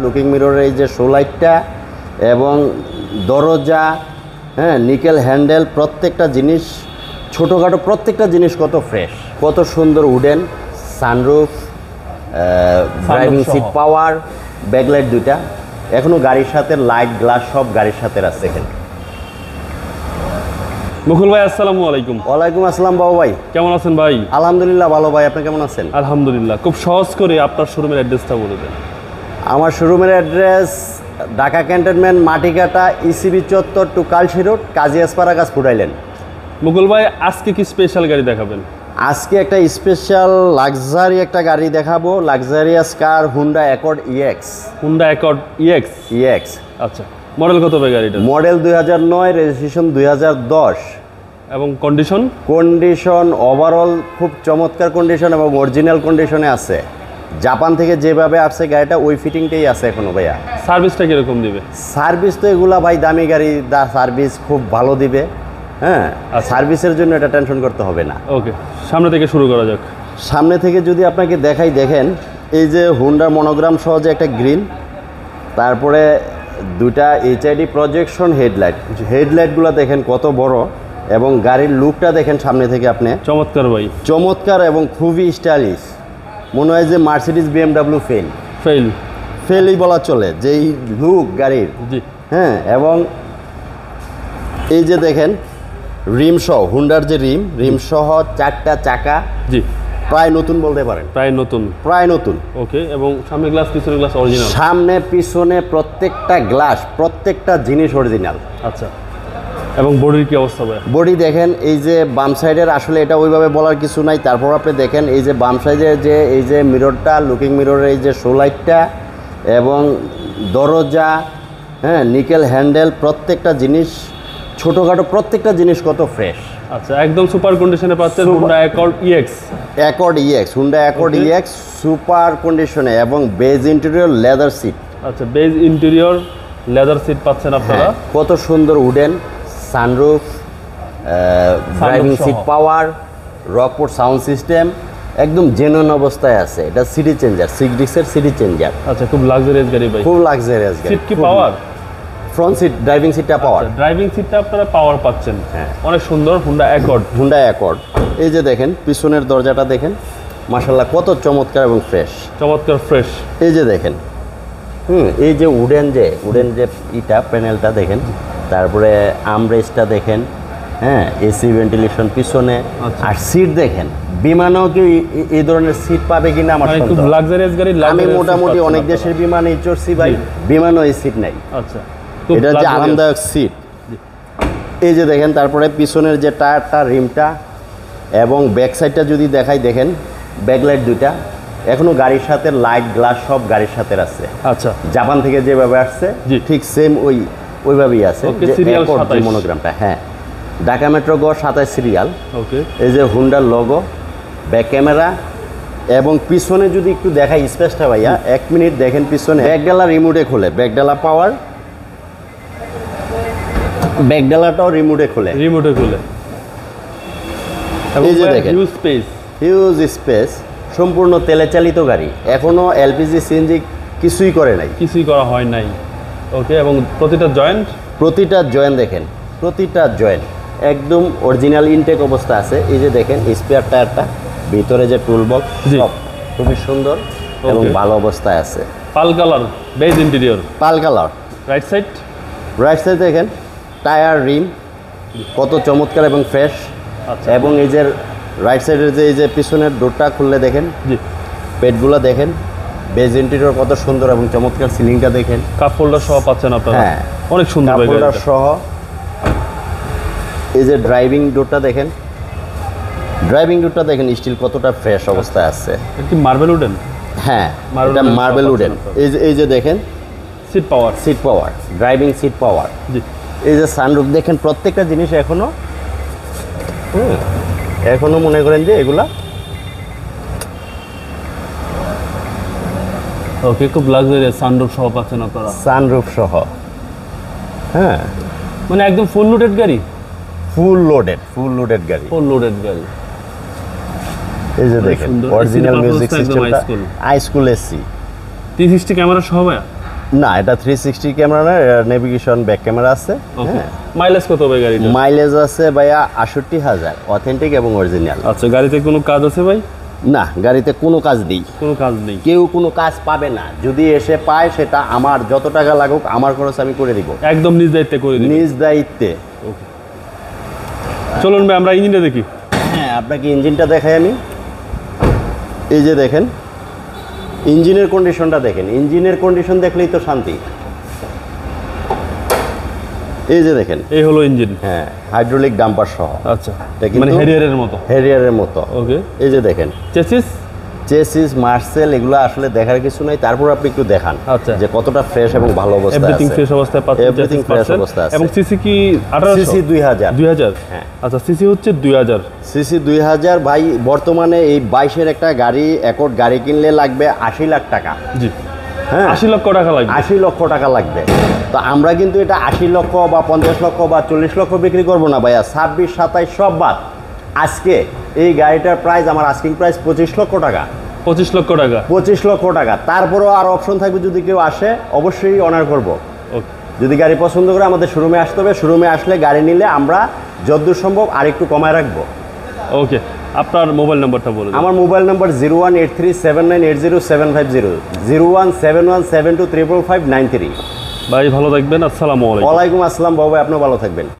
Looking মিররের এই যে show লাইটটা এবং দরজা, হ্যাঁ, নিকেল হ্যান্ডেল, প্রত্যেকটা জিনিস ছোটোখাটো প্রত্যেকটা জিনিস কত ফ্রেশ, কত সুন্দর wooden, sunroof, driving seat power, backlight দুইটা, এখনও গাড়ির সাথে লাইট গ্লাস সব গাড়ির সাথে আছে এখানে। মুকুল ভাই, আসসালামু আলাইকুম। ওয়ালাইকুম আসসালাম বাবু ভাই, কেমন আছেন ভাই? আলহামদুলিল্লাহ ভালো ভাই, আপনি কেমন আছেন? আলহামদুলিল্লাহ। খুব সহজ করে আপনার শোরুমের অ্যাড্রেসটা বলে দেন। আমার শোরুমের অ্যাড্রেস ঢাকা ক্যান্টনমেন্ট, মাটিকাটা, ইসিবি চত্বর টু কালশি রোড, কাজী আসপারাগাছ, ফুড আইল্যান্ড। মুকুল ভাই, আজকে কি স্পেশাল গাড়ি দেখাবেন? আজকে একটা স্পেশাল লাক্সারি একটা গাড়ি দেখাবো, লাক্সারিয়াস কার, Honda Accord EX. Honda Accord EX. EX, আচ্ছা, মডেল কত ভাই গাড়িটা? মডেল 2009, রেজিস্ট্রেশন 2010 এবং কন্ডিশন? কন্ডিশন ওভারঅল খুব চমৎকার কন্ডিশন এবং অরিজিনাল কন্ডিশনে আছে। জাপান থেকে যেভাবে আসছে গাড়িটা ওই ফিটিংটাই আছে এখনো ভাইয়া। সার্ভিসটা কিরকম দিবে? সার্ভিস তো এগুলা ভাই দামি গাড়ি, সার্ভিস খুব ভালো দিবে। হ্যাঁ, সার্ভিসের জন্য এটা টেনশন করতে হবে না। ওকে, সামনে থেকে শুরু করা যাক। সামনে থেকে যদি আপনাকে দেখাই, দেখেন এই যে হুন্ডার মনোগ্রাম সহ যে একটা গ্রিন, তারপরে দুটা এইচআইডি প্রজেকশন হেডলাইট, হেডলাইটগুলো দেখেন কত বড়, এবং গাড়ির লুকটা দেখেন সামনে থেকে আপনি, চমৎকার ভাই, চমৎকার এবং খুবই স্টাইলিশ। মনে হয় যে মার্সিডিজ বিএমডাব্লিউ ফেলই বলা চলে, যেই লুক গাড়ির। জি হ্যাঁ, এবং এই যে দেখেন রিম সহ, হুন্ডার যে রিম সহ চারটা চাকা, জি প্রায় নতুন বলতে পারেন, প্রায় নতুন। ওকে, এবং সামনে গ্লাস, পিছনে গ্লাস অরিজিনাল? সামনে পিছনে প্রত্যেকটা গ্লাস, প্রত্যেকটা জিনিস অরিজিনাল। আচ্ছা, এবং বডির কি অবস্থা ভাই? বডি দেখেন, এই যে বাম সাইডের, আসলে এটা ওইভাবে বলার কিছু নাই, তারপর আপনি দেখেন এই যে বাম সাইডের যে এই যে মিররটা, লুকিং মিররের এই যে শো লাইটটা এবং দরজা, হ্যাঁ, নিকেল হ্যান্ডেল, প্রত্যেকটা জিনিস ছোটোখাটো প্রত্যেকটা জিনিস কত ফ্রেশ। আচ্ছা, একদম সুপার কন্ডিশনে পাচ্ছেন Honda Accord EX. Honda Accord EX super কন্ডিশনে, এবং বেজ ইন্টেরিয়র লেদার সিট। আচ্ছা, বেজ ইন্টেরিয়র লেদার সিট পাচ্ছেন আপনারা। কত সুন্দর wooden, sunroof, driving seat power, Rockford sound system, একদম জেনুইন অবস্থায় আছে। এটা সিটি চেঞ্জার, 6 ডিস্কের সিটি চেঞ্জার। আচ্ছা, খুব লাক্সারিয়াস গাড়ি ভাই, খুব লাক্সারিয়াস গাড়ি। সিট কি পাওয়ার? ফ্রন্ট সিট, ড্রাইভিং সিটটা পাওয়ার। ড্রাইভিং সিটটা আপনারা পাওয়ার পাচ্ছেন। হ্যাঁ, অনেক সুন্দর হুন্ডা অ্যাকর্ড। এই যে দেখেন পিছনের দরজাটা দেখেন, মাশাআল্লাহ কত চমৎকার এবং ফ্রেশ, চমৎকার ফ্রেশ। এই যে দেখেন, এই যে উডেন যে ইটা প্যানেলটা দেখেন, তারপরে আমরেস্টটা দেখেন, হ্যাঁ, এসি ভেন্টিলেশন পিছনে। আর সিট দেখেন, বিমানেও কি এই ধরনের সিট পাবে কিনা আমার সন্দেহ। খুব লাক্সারিয়াস গাড়ি। আমি মোটামুটি অনেক দেশের বিমানে চড়ছি ভাই, বিমানও এই সিট নাই। আচ্ছা, এটা যে আরামদায়ক সিট। এই যে দেখেন, তারপরে পিছনের যে টায়ারটা, রিমটা, এবং ব্যাক সাইডটা যদি দেখাই, দেখেন ব্যাকলাইট দুইটা, এখনো গাড়ির সাথে লাইট গ্লাস সব গাড়ির সাথে আছে। আচ্ছা, জাপান থেকে যেভাবে আসছে ঠিক সেম ওইভাবেই আছে। মনোগ্রামটা, হ্যাঁ, ঢাকা মেট্রো গ 27 সিরিয়াল। ওকে, এই যে হুন্ডার লোগো, ব্যাক ক্যামেরা, এবং পিছনে যদি একটু দেখাই স্পেসটা ভাইয়া, 1 মিনিট দেখেন পিছনে। ব্যাকডালা রিমোটে খোলে, ব্যাকডালা পাওয়ার, ব্যাকডালাটাও রিমোটে খোলে। এই যে দেখেন হিউজ স্পেস, সম্পূর্ণ তেলে চালিত গাড়ি, এখনো এলপিজি সিএনজি কিছুই করা হয় নাই। ওকে, এবং প্রতিটা জয়েন্ট দেখেন, প্রতিটা জয়েন্ট একদম অরিজিনাল ইনটেক অবস্থা আছে। এই যে দেখেন স্পেয়ার টায়ারটা, ভিতরে যে টুল বক্স, সব খুবই সুন্দর এবং ভালো অবস্থায় আছে। Pearl colour, beige interior, right side দেখেন টায়ার, রিম কত চমৎকার এবং ফ্রেশ। এবং এই যে রাইট সাইডের যে এই যে পিছনের ডোরটা খুললে দেখেন, পেটগুলো দেখেন, বেজ ইন্টেরিয়র কত সুন্দর এবং চমৎকার। সিলিংটা দেখেন, কাপ হোল্ডার সহ পাচ্ছেন আপনারা। হ্যাঁ, অনেক সুন্দর কাপ হোল্ডার সহ। এই যে ড্রাইভিং ডোরটা দেখেন, স্টিল কতটা ফ্রেশ অবস্থায় আছে। কি মার্বেল উডেন? হ্যাঁ, এটা মার্বেল উডেন। এই যে দেখেন seat power, driving seat power. এই যে সানরুফ দেখেন, প্রত্যেকটা জিনিস এখনো মনে করেন যে এগুলা। ওকে, খুব লাক্সারিয়াস। সানরুফ সহ পাচ্ছেন আপনারা। সানরুফ সহ, হ্যাঁ, মানে একদম ফুল লোডেড গাড়ি। এই যে দেখেন অরিজিনাল মিউজিক সিস্টেমটা, হাই স্কুল এসি, 360 ক্যামেরা সহ ভাই। না, এটা 360 ক্যামেরা না, নেভিগেশন ব্যাক ক্যামেরা আছে। ওকে, মাইলেজ কত ভাই গাড়িটা? মাইলেজ আছে ভাইয়া 68,000, অথেন্টিক এবং অরিজিনাল। আচ্ছা, গাড়িতে কোনো কাজ আছে ভাই? না, গাড়িতে কোনো কাজ নেই, কোনো কাজ নেই। কেউ কোনো কাজ পাবে না। যদি এসে পায় সেটা আমার যত টাকা লাগুক আমার খরচ আমি করে দিব, একদম নিজ দায়িত্বে করে দিন। নিজ দায়িত্বে। ওকে, চলুন ভাই আমরা ইঞ্জিনটা দেখি। হ্যাঁ, আপনাকে ইঞ্জিনটা দেখাই আমি। এই যে দেখেন, ইঞ্জিনের কন্ডিশনটা দেখেন, ইঞ্জিনের কন্ডিশন দেখলেই তো শান্তি। এই যে দেখেন, এই হলো ইঞ্জিন। হ্যাঁ, হাইড্রোলিক ডাম্পার সহ। আচ্ছা, এটা কিন্তু মানে হেরিয়ারের মতো। হ্যারিয়ারের মতো। ওকে, এই যে দেখেন, চেসিস চেসিস মার্সেল এগুলো আসলে দেখার কিছু নাই, তারপর আপনি একটু দেখান আচ্ছা। যে কতটা ফ্রেশ এবং ভালো অবস্থায় এভরিথিং আছে। ফ্রেশ অবস্থায় পাচ্ছেন, Everything chassis fresh পাচ্ছেন। অবস্থায় আছে। এবং সিসি কি 1800? সিসি 2000। 2000? হ্যাঁ। আচ্ছা, সিসি হচ্ছে 2000। সিসি 2000 ভাই। বর্তমানে এই 22-এর একটা গাড়ি, একট গাড়ি কিনলে লাগবে 80 লাখ টাকা। জি, হ্যাঁ, 80 লক্ষ টাকা লাগবে। 80 লক্ষ টাকা লাগবে। তো আমরা কিন্তু এটা 80 লক্ষ বা 50 লক্ষ বা 40 লক্ষ বিক্রি করবো না ভাইয়া। 26, 27 সব বাদ। আজকে এই গাড়িটার প্রাইস, আমার আস্কিং প্রাইস 25 লক্ষ টাকা। 25 লক্ষ টাকা। 25 লক্ষ টাকা। তারপরেও আর অপশন থাকবে, যদি কেউ আসে অবশ্যই অনার করব। ওকে, যদি গাড়ি পছন্দ করে আমাদের শোরুমে আসতে হবে। শোরুমে আসলে গাড়ি নিলে আমরা যতদূর সম্ভব আর একটু কমায় রাখবো। ওকে, আপনার মোবাইল নাম্বারটা বলুন। আমার মোবাইল নাম্বার 0183798075, 017172355593। ভাই ভালো থাকবেন, আসসালামু আলাইকুম। ওয়ালাইকুম আসসালাম বাবু, আপনিও ভালো থাকবেন।